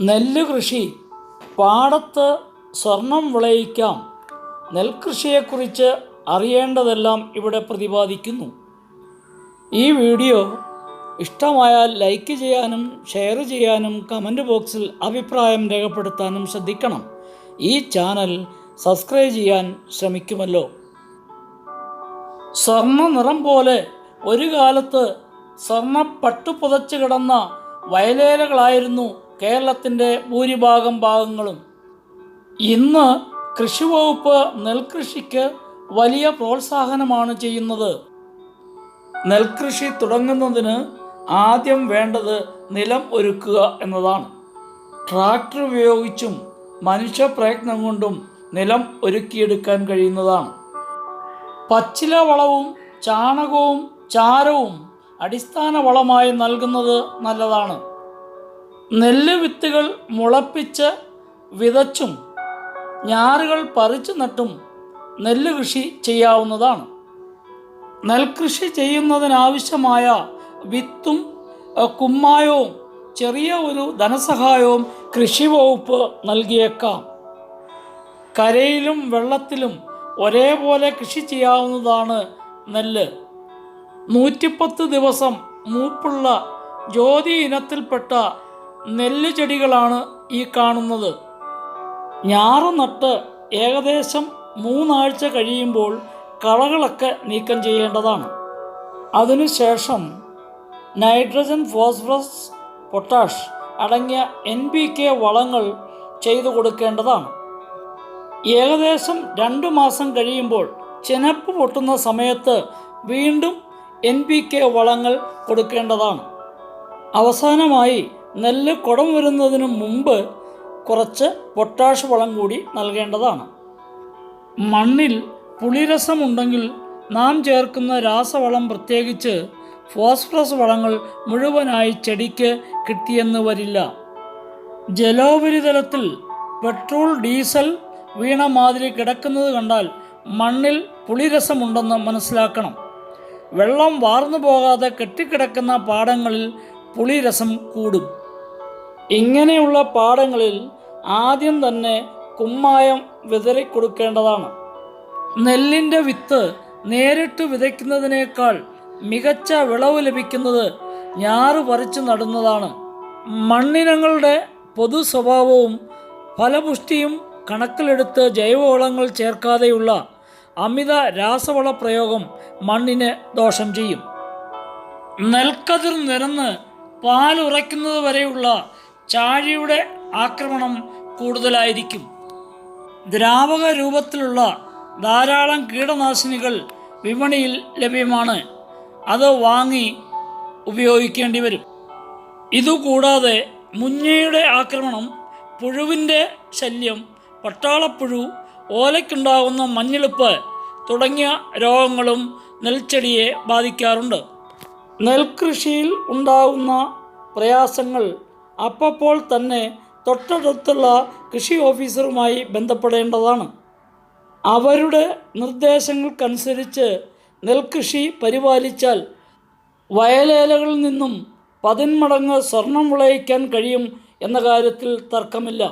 നെല്ല് കൃഷി. പാടത്ത് സ്വർണം വിളയിക്കാം. നെൽകൃഷിയെക്കുറിച്ച് അറിയേണ്ടതെല്ലാം ഇവിടെ പ്രതിപാദിക്കുന്നു. ഈ വീഡിയോ ഇഷ്ടമായാൽ ലൈക്ക് ചെയ്യാനും ഷെയർ ചെയ്യാനും കമൻറ്റ് ബോക്സിൽ അഭിപ്രായം രേഖപ്പെടുത്താനും ശ്രദ്ധിക്കണം. ഈ ചാനൽ സബ്സ്ക്രൈബ് ചെയ്യാൻ ശ്രമിക്കുമല്ലോ. സ്വർണ്ണ നിറം പോലെ ഒരു കാലത്ത് സ്വർണ്ണ പട്ടുപുതച്ച് കിടന്ന വയലേലകളായിരുന്നു കേരളത്തിൻ്റെ ഭൂരിഭാഗം ഭാഗങ്ങളും. ഇന്ന് കൃഷിവകുപ്പ് നെൽകൃഷിക്ക് വലിയ പ്രോത്സാഹനമാണ് ചെയ്യുന്നത്. നെൽകൃഷി തുടങ്ങുന്നതിന് ആദ്യം വേണ്ടത് നിലം ഒരുക്കുക എന്നതാണ്. ട്രാക്ടർ ഉപയോഗിച്ചും മനുഷ്യപ്രയത്നം കൊണ്ടും നിലം ഒരുക്കിയെടുക്കാൻ കഴിയുന്നതാണ്. പച്ചില വളവും ചാണകവും ചാരവും അടിസ്ഥാന വളമായി നൽകുന്നത് നല്ലതാണ്. നെല്ല് വിത്തുകൾ മുളപ്പിച്ച് വിതച്ചും ഞാറുകൾ പറിച്ചു നട്ടും നെല്ല് കൃഷി ചെയ്യാവുന്നതാണ്. നെൽകൃഷി ചെയ്യുന്നതിനാവശ്യമായ വിത്തും കുമ്മായവും ചെറിയ ഒരു ധനസഹായവും കൃഷി വകുപ്പ് നൽകിയേക്കാം. കരയിലും വെള്ളത്തിലും ഒരേപോലെ കൃഷി ചെയ്യാവുന്നതാണ് നെല്ല്. 110 ദിവസം മൂപ്പുള്ള ജ്യോതി ഇനത്തിൽപ്പെട്ട നെല്ല് ചെടികളാണ് ഈ കാണുന്നത്. ഞാറ് നട്ട് ഏകദേശം 3 ആഴ്ച കഴിയുമ്പോൾ കളകളൊക്കെ നീക്കം ചെയ്യേണ്ടതാണ്. അതിനുശേഷം നൈട്രജൻ, ഫോസ്ഫറസ്, പൊട്ടാഷ് അടങ്ങിയ NPK വളങ്ങൾ ചെയ്തു കൊടുക്കേണ്ടതാണ്. ഏകദേശം 2 മാസം കഴിയുമ്പോൾ ചെനപ്പ് പൊട്ടുന്ന സമയത്ത് വീണ്ടും NPK വളങ്ങൾ കൊടുക്കേണ്ടതാണ്. അവസാനമായി നെല്ല് കുടം വരുന്നതിന് മുമ്പ് കുറച്ച് പൊട്ടാഷ് വളം കൂടി നൽകേണ്ടതാണ്. മണ്ണിൽ പുളിരസമുണ്ടെങ്കിൽ നാം ചേർക്കുന്ന രാസവളം, പ്രത്യേകിച്ച് ഫോസ്ഫറസ് വളങ്ങൾ മുഴുവനായി ചെടിക്ക് കിട്ടിയെന്ന് വരില്ല. ജലോപരിതലത്തിൽ പെട്രോൾ, ഡീസൽ വീണ മാതിരി കിടക്കുന്നത് കണ്ടാൽ മണ്ണിൽ പുളിരസമുണ്ടെന്ന് മനസ്സിലാക്കണം. വെള്ളം വാർന്നു പോകാതെ കെട്ടിക്കിടക്കുന്ന പാടങ്ങളിൽ പുളിരസം കൂടും. ഇങ്ങനെയുള്ള പാടങ്ങളിൽ ആദ്യം തന്നെ കുമ്മായം വിതറിക്കൊടുക്കേണ്ടതാണ്. നെല്ലിൻ്റെ വിത്ത് നേരിട്ട് വിതയ്ക്കുന്നതിനേക്കാൾ മികച്ച വിളവ് ലഭിക്കുന്നത് ഞാറ് പറിച്ചു നടുന്നതാണ്. മണ്ണിനങ്ങളുടെ പൊതു സ്വഭാവവും ഫലപുഷ്ടിയും കണക്കിലെടുത്ത് ജൈവവളങ്ങൾ ചേർക്കാതെയുള്ള അമിത രാസവള പ്രയോഗം മണ്ണിന് ദോഷം ചെയ്യും. നെൽക്കതിർ നിരന്ന് പാലുറയ്ക്കുന്നത് വരെയുള്ള ചാഴിയുടെ ആക്രമണം കൂടുതലായിരിക്കും. ദ്രാവക രൂപത്തിലുള്ള ധാരാളം കീടനാശിനികൾ വിപണിയിൽ ലഭ്യമാണ്. അത് വാങ്ങി ഉപയോഗിക്കേണ്ടി വരും. ഇതുകൂടാതെ മുഞ്ഞയുടെ ആക്രമണം, പുഴുവിൻ്റെ ശല്യം, പട്ടാളപ്പുഴു, ഓലയ്ക്കുണ്ടാകുന്ന മഞ്ഞളിപ്പ് തുടങ്ങിയ രോഗങ്ങളും നെൽച്ചെടിയെ ബാധിക്കാറുണ്ട്. നെൽകൃഷിയിൽ ഉണ്ടാകുന്ന പ്രയാസങ്ങൾ അപ്പോൾ തന്നെ തൊട്ടടുത്തുള്ള കൃഷി ഓഫീസറുമായി ബന്ധപ്പെടേണ്ടതാണ്. അവരുടെ നിർദ്ദേശങ്ങൾക്കനുസരിച്ച് നെൽകൃഷി പരിപാലിച്ചാൽ വയലേലകളിൽ നിന്നും 10 മടങ്ങ് സ്വർണം വിളയിക്കാൻ കഴിയും എന്ന കാര്യത്തിൽ തർക്കമില്ല.